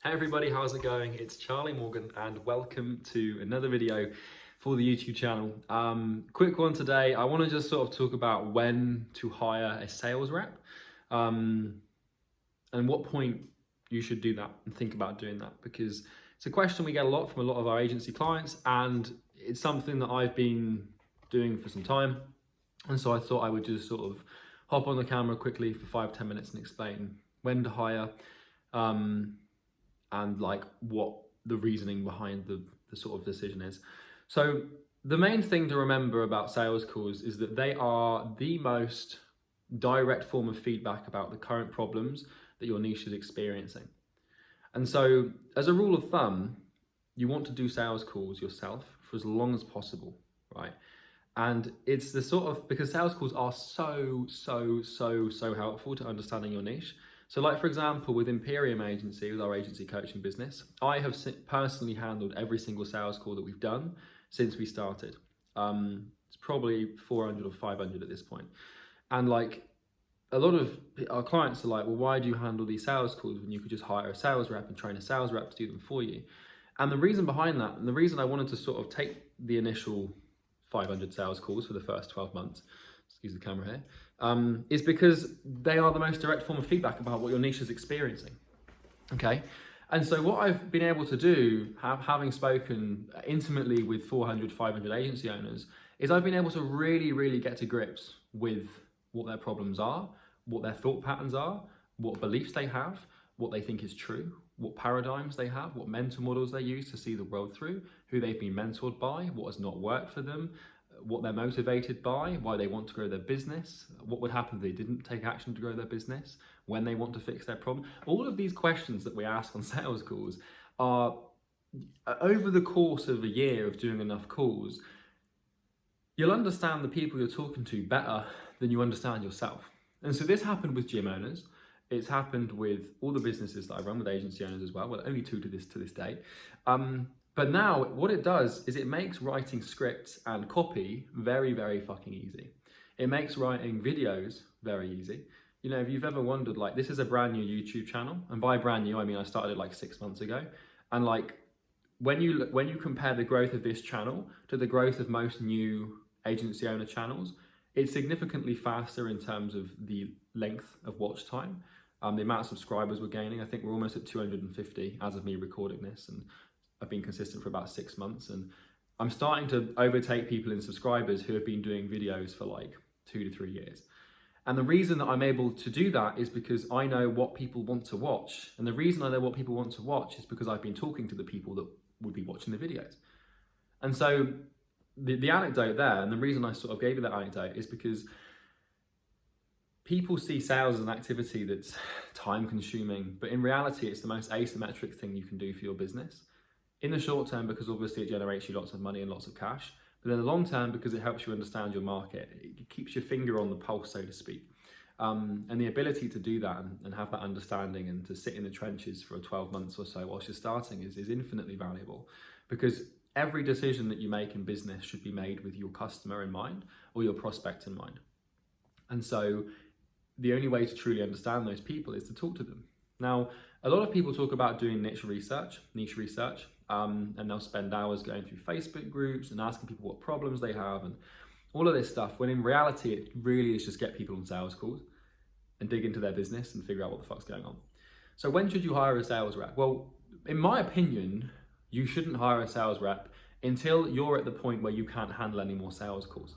Hey everybody, how's it going? It's Charlie Morgan and welcome to another video for the YouTube channel. Quick one today. I want to just sort of talk about when to hire a sales rep and what point you should do that and think about doing that, because it's a question we get a lot from a lot of our agency clients and it's something that I've been doing for some time. And so I thought I would just sort of hop on the camera quickly for 5-10 minutes and explain when to hire. And like what the reasoning behind the sort of decision is. So the main thing to remember about sales calls is that they are the most direct form of feedback about the current problems that your niche is experiencing. And so as a rule of thumb, you want to do sales calls yourself for as long as possible, right? And it's the sort of, because sales calls are so helpful to understanding your niche. So like, for example, with Imperium Agency, with our agency coaching business, I have personally handled every single sales call that we've done since we started. It's probably 400 or 500 at this point. And like, a lot of our clients are like, well, why do you handle these sales calls when you could just hire a sales rep and train a sales rep to do them for you? And the reason behind that, and the reason I wanted to sort of take the initial 500 sales calls for the first 12 months, excuse the camera here, is because they are the most direct form of feedback about what your niche is experiencing, okay? And so what I've been able to do, having spoken intimately with 400, 500 agency owners, is I've been able to really get to grips with what their problems are, what their thought patterns are, what beliefs they have, what they think is true, what paradigms they have, what mental models they use to see the world through, who they've been mentored by, what has not worked for them, what they're motivated by, why they want to grow their business, what would happen if they didn't take action to grow their business, when they want to fix their problem. All of these questions that we ask on sales calls are, over the course of a year of doing enough calls, you'll understand the people you're talking to better than you understand yourself. And so this happened with gym owners. It's happened with all the businesses that I run with agency owners as well. Well, only two to this day. But now what it does is it makes writing scripts and copy very fucking easy. It makes writing videos very easy. You know, if you've ever wondered, like, this is a brand new YouTube channel, and by brand new, I mean I started it like 6 months ago. And like, when you compare the growth of this channel to the growth of most new agency owner channels, it's significantly faster in terms of the length of watch time. The amount of subscribers we're gaining, I think we're almost at 250 as of me recording this, and I've been consistent for about 6 months, and I'm starting to overtake people in subscribers who have been doing videos for like 2 to 3 years. And the reason that I'm able to do that is because I know what people want to watch. And the reason I know what people want to watch is because I've been talking to the people that would be watching the videos. And so the anecdote there, and the reason I sort of gave you that anecdote, is because people see sales as an activity that's time consuming, but in reality, it's the most asymmetric thing you can do for your business. In the short term, because obviously it generates you lots of money and lots of cash, but in the long term, because it helps you understand your market, it keeps your finger on the pulse, so to speak. And the ability to do that and have that understanding and to sit in the trenches for 12 months or so whilst you're starting is infinitely valuable, because every decision that you make in business should be made with your customer in mind or your prospect in mind. And so the only way to truly understand those people is to talk to them. Now, a lot of people talk about doing niche research, and they'll spend hours going through Facebook groups and asking people what problems they have and all of this stuff, when in reality, it really is just get people on sales calls and dig into their business and figure out what the fuck's going on. So when should you hire a sales rep? Well, in my opinion, you shouldn't hire a sales rep until you're at the point where you can't handle any more sales calls,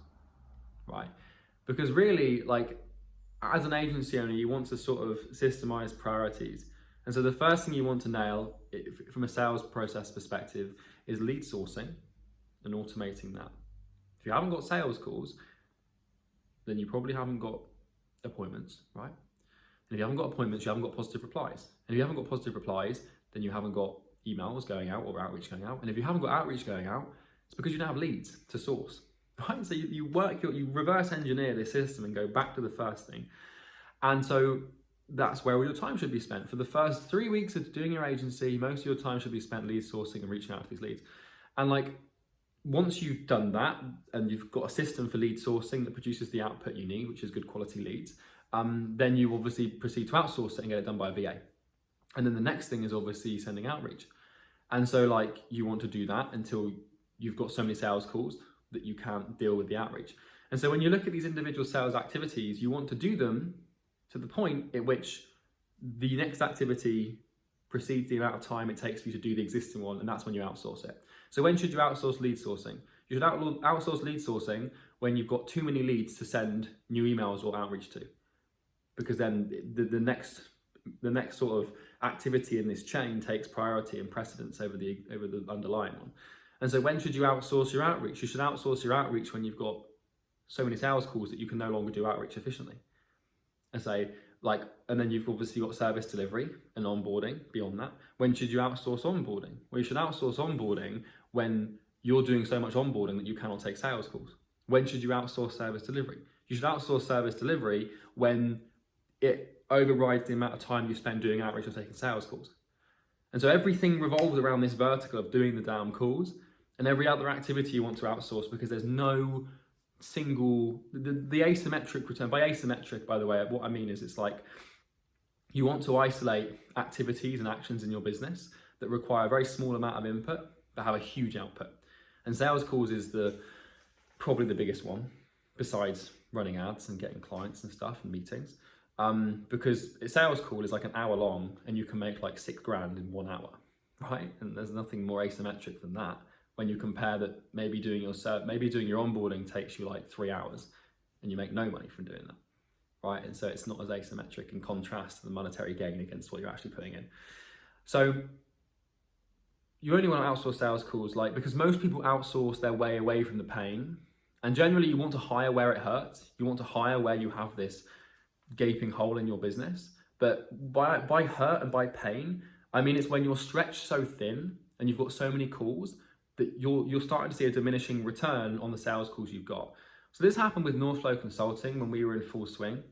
right? Because really, like, as an agency owner, you want to sort of systemize priorities. And so the first thing you want to nail from a sales process perspective is lead sourcing and automating that. If you haven't got sales calls, then you probably haven't got appointments, right? And if you haven't got appointments, you haven't got positive replies. And if you haven't got positive replies, then you haven't got emails going out or outreach going out. And if you haven't got outreach going out, it's because you don't have leads to source, right? So you reverse engineer this system and go back to the first thing. And so that's where all your time should be spent. For the first 3 weeks of doing your agency, most of your time should be spent lead sourcing and reaching out to these leads. And like, once you've done that and you've got a system for lead sourcing that produces the output you need, which is good quality leads, then you obviously proceed to outsource it and get it done by a VA. And then the next thing is obviously sending outreach. And so like you want to do that until you've got so many sales calls that you can't deal with the outreach. And so when you look at these individual sales activities, you want to do them to the point at which the next activity precedes the amount of time it takes for you to do the existing one, and that's when you outsource it. So when should you outsource lead sourcing? You should outsource lead sourcing when you've got too many leads to send new emails or outreach to, because then the next sort of activity in this chain takes priority and precedence over the underlying one. And so when should you outsource your outreach? You should outsource your outreach when you've got so many sales calls that you can no longer do outreach efficiently. And then you've obviously got service delivery and onboarding beyond that. When should you outsource onboarding? Well, you should outsource onboarding when you're doing so much onboarding that you cannot take sales calls. When should you outsource service delivery? You should outsource service delivery when it overrides the amount of time you spend doing outreach or taking sales calls. And so everything revolves around this vertical of doing the damn calls and every other activity you want to outsource, because there's no single, the asymmetric return. By asymmetric, by the way, what I mean is it's like you want to isolate activities and actions in your business that require a very small amount of input but have a huge output. And sales calls is probably the biggest one, besides running ads and getting clients and stuff and meetings. Because a sales call is like an hour long and you can make like $6,000 in 1 hour, right? And there's nothing more asymmetric than that. When you compare that, maybe doing your onboarding takes you like 3 hours and you make no money from doing that, right? And so it's not as asymmetric in contrast to the monetary gain against what you're actually putting in. So you only want to outsource sales calls, because most people outsource their way away from the pain. And generally you want to hire where it hurts. You want to hire where you have this gaping hole in your business. But by hurt and by pain, I mean it's when you're stretched so thin and you've got so many calls that you're starting to see a diminishing return on the sales calls you've got. So this happened with NorthFlow Consulting when we were in full swing,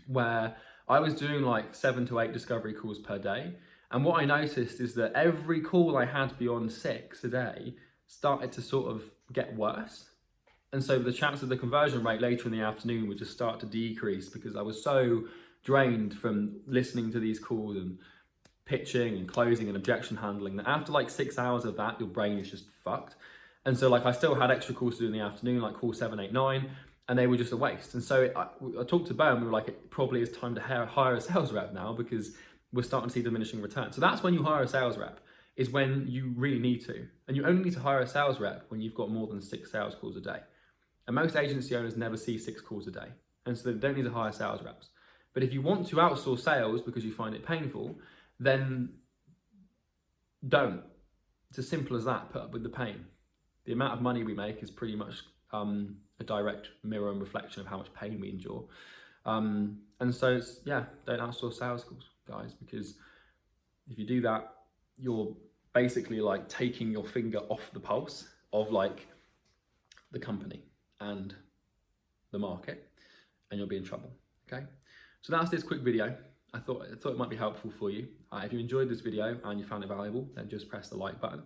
where I was doing like 7 to 8 discovery calls per day. And what I noticed is that every call I had beyond 6 a day started to sort of get worse. And so the chance of the conversion rate later in the afternoon would just start to decrease because I was so drained from listening to these calls and pitching and closing and objection handling that after like 6 hours of that, your brain is just fucked. And so I still had extra calls to do in the afternoon, like call 7, 8, 9, and they were just a waste. And so I talked to Bo and we were like, it probably is time to hire a sales rep now because we're starting to see diminishing returns. So that's when you hire a sales rep, is when you really need to. And you only need to hire a sales rep when you've got more than 6 sales calls a day. And most agency owners never see 6 calls a day. And so they don't need to hire sales reps. But if you want to outsource sales because you find it painful, then don't. It's as simple as that. Put up with the pain. The amount of money we make is pretty much a direct mirror and reflection of how much pain we endure. And so don't outsource sales calls, guys, because if you do that, you're basically like taking your finger off the pulse of like the company and the market, and you'll be in trouble. Okay, so that's this quick video. I thought it might be helpful for you. If you enjoyed this video and you found it valuable, then just press the like button.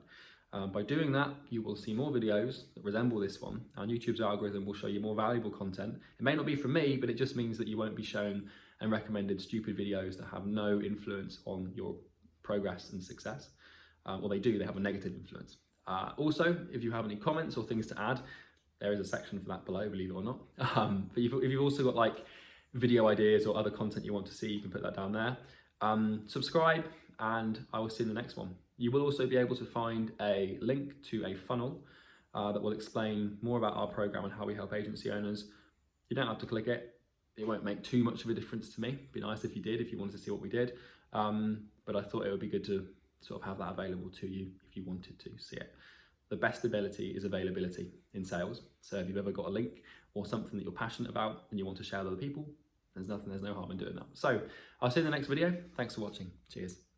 By doing that, you will see more videos that resemble this one, and YouTube's algorithm will show you more valuable content. It may not be from me, but it just means that you won't be shown and recommended stupid videos that have no influence on your progress and success. Or they do, they have a negative influence. Also, if you have any comments or things to add, there is a section for that below, believe it or not. But if you've also got like video ideas or other content you want to see, you can put that down there. Subscribe, and I will see you in the next one. You will also be able to find a link to a funnel that will explain more about our program and how we help agency owners. You don't have to click it. It won't make too much of a difference to me. It'd be nice if you did, if you wanted to see what we did. But I thought it would be good to sort of have that available to you if you wanted to see it. The best ability is availability in sales. So if you've ever got a link or something that you're passionate about and you want to share with other people, there's no harm in doing that. So I'll see you in the next video. Thanks for watching. Cheers.